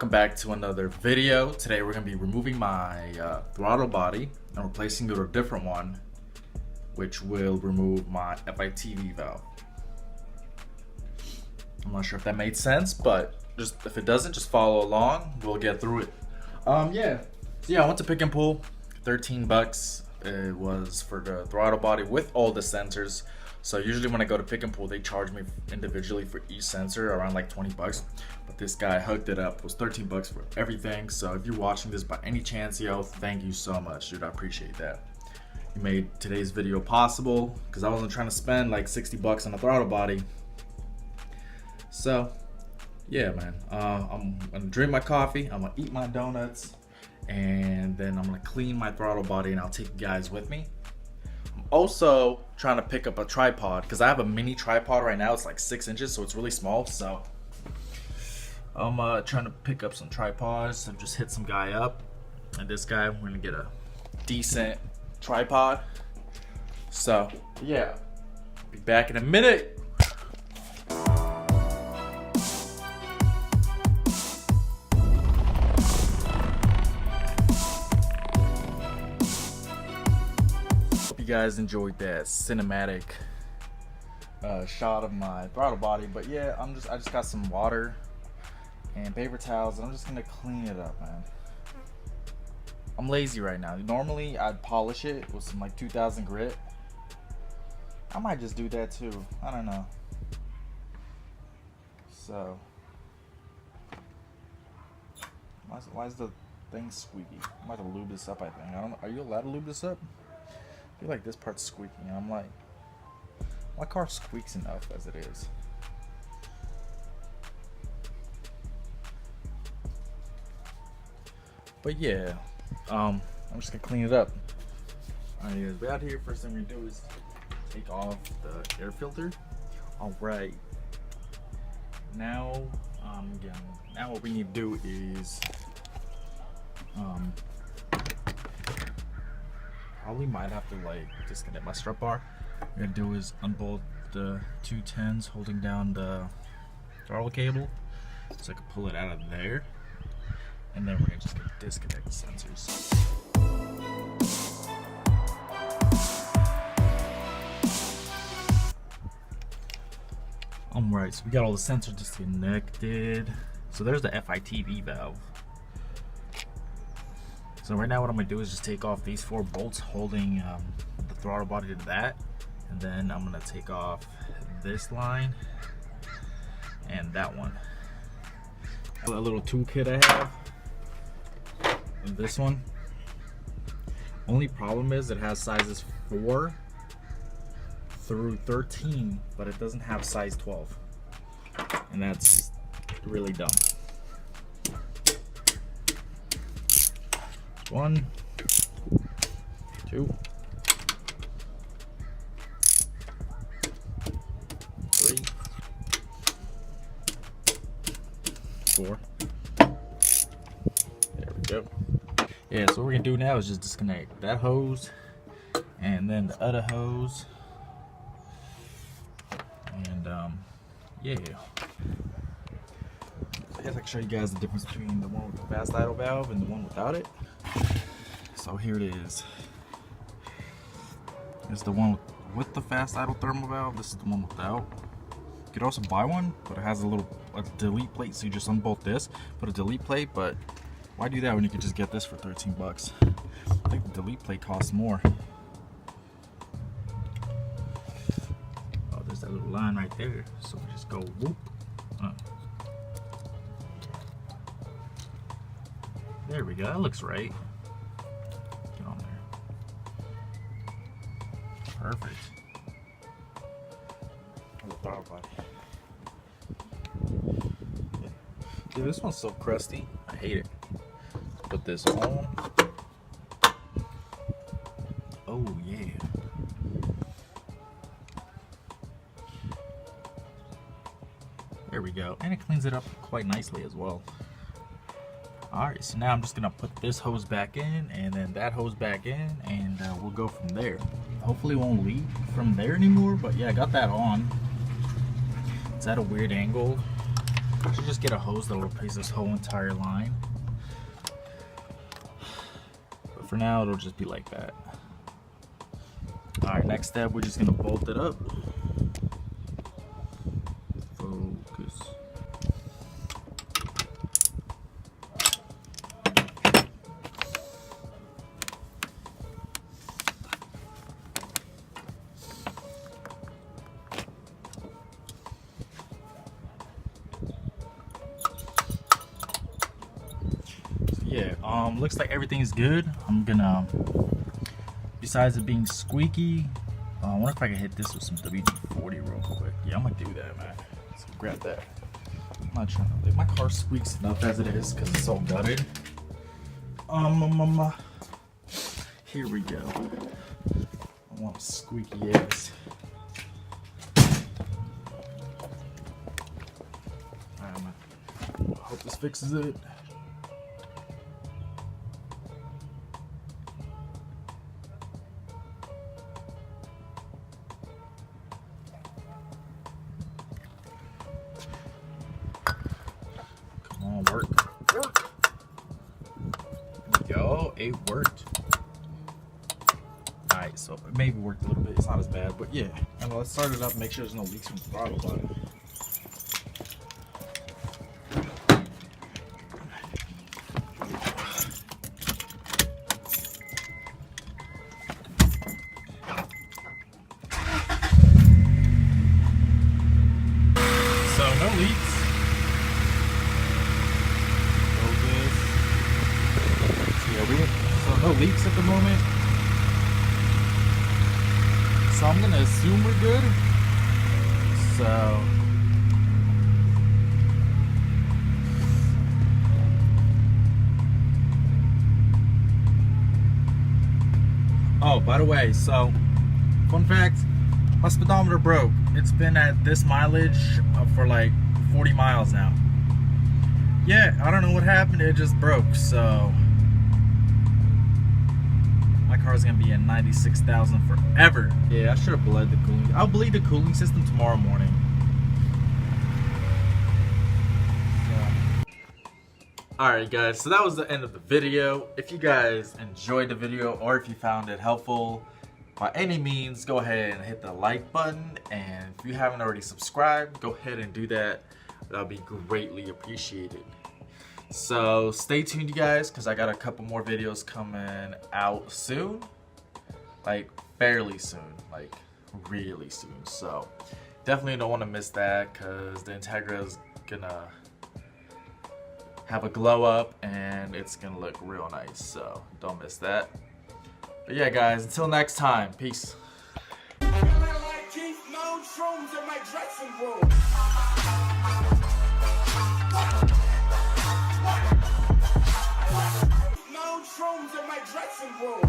welcome back to another video. Today we're going to be removing my throttle body and replacing it with a different one, which will remove my FITV valve. I'm not sure if that made sense, but just if it doesn't, just follow along. We'll get through it. Yeah, I went to Pick and Pull. $13. It was for the throttle body with all the sensors. So usually when I go to Pick and Pull, they charge me individually for each sensor around like $20. But this guy hooked it up. It was $13 for everything. So if you're watching this by any chance, yo, thank you so much, dude. I appreciate that. You made today's video possible because I wasn't trying to spend like $60 on a throttle body. So yeah, man. I'm gonna drink my coffee. I'm gonna eat my donuts, and then I'm gonna clean my throttle body, and I'll take you guys with me. Also trying to pick up a tripod because I have a mini tripod right now. It's like 6 inches, so it's really small. So I'm trying to pick up some tripods. So just hit some guy up, and this guy, we're gonna get a decent tripod. So yeah, be back in a minute. You guys enjoyed that cinematic shot of my throttle body, but yeah, I just got some water and paper towels, and I'm just gonna clean it up, man. I'm lazy right now. Normally I'd polish it with some like 2000 grit. I might just do that too. I don't know. So why is the thing squeaky? I'm about to lube this up, I think. I don't know. Are you allowed to lube this up? I feel like this part's squeaking, and I'm like, my car squeaks enough as it is. But yeah, I'm just gonna clean it up. Alright guys, we're out here. First thing we're gonna do is take off the air filter. Alright. Now, now what we need to do is, probably might have to like disconnect my strut bar. What we're gonna do is unbolt the 210s holding down the throttle cable so I can pull it out of there, and then we're gonna just disconnect the sensors. Alright, so we got all the sensors disconnected. So there's the FITV valve. So right now what I'm going to do is just take off these 4 bolts holding the throttle body to that, and then I'm going to take off this line and that one. A little toolkit I have, and this one. Only problem is it has sizes 4 through 13, but it doesn't have size 12, and that's really dumb. 1, 2, 3, 4. There we go. Yeah, so what we're gonna do now is just disconnect that hose and then the other hose, and yeah. I guess I can show you guys the difference between the one with the fast idle valve and the one without it. So here it is. It's the one with the fast idle thermal valve. This is the one without. You could also buy one, but it has a delete plate, so you just unbolt this, put a delete plate. But why do that when you could just get this for $13? I think the delete plate costs more. Oh, there's that little line right there. So we just go whoop. There we go. That looks right. Get on there. Perfect. The throttle body. Yeah. Dude, this one's so crusty. I hate it. Put this on. Oh yeah. There we go. And it cleans it up quite nicely as well. Alright, so now I'm just gonna put this hose back in and then that hose back in, and we'll go from there. Hopefully it won't leak from there anymore, but yeah, I got that on. It's at a weird angle. I should just get a hose that will replace this whole entire line. But for now, it'll just be like that. Alright, next step, we're just gonna bolt it up. Focus. Yeah, looks like everything's good. I'm gonna, besides it being squeaky, I wonder if I can hit this with some WD-40 real quick. Yeah, I'm gonna do that, man. So grab that. I'm not trying to, my car squeaks enough as it is because it's so gutted. Here we go. I want squeaky ass. I hope this fixes it. Work. Yo, it worked. Alright, so it maybe worked a little bit. It's not as bad, but yeah. And let's start it up and make sure there's no leaks from the throttle body. So no leaks. So no leaks at the moment. So I'm gonna assume we're good. So oh, by the way, so fun fact, my speedometer broke. It's been at this mileage for like 40 miles now. Yeah, I don't know what happened, it just broke. So car's gonna be at 96,000 forever. Yeah, I should have bled the cooling. I'll bleed the cooling system tomorrow morning. Alright guys, so that was the end of the video. If you guys enjoyed the video or if you found it helpful, by any means, go ahead and hit the like button. And if you haven't already subscribed, go ahead and do that. That'll be greatly appreciated. So stay tuned, you guys, because I got a couple more videos coming out soon, like fairly soon, like really soon. So definitely don't want to miss that, because the Integra is gonna have a glow up and it's gonna look real nice. So don't miss that. But yeah, guys, until next time, peace. Shrooms in my dressing room.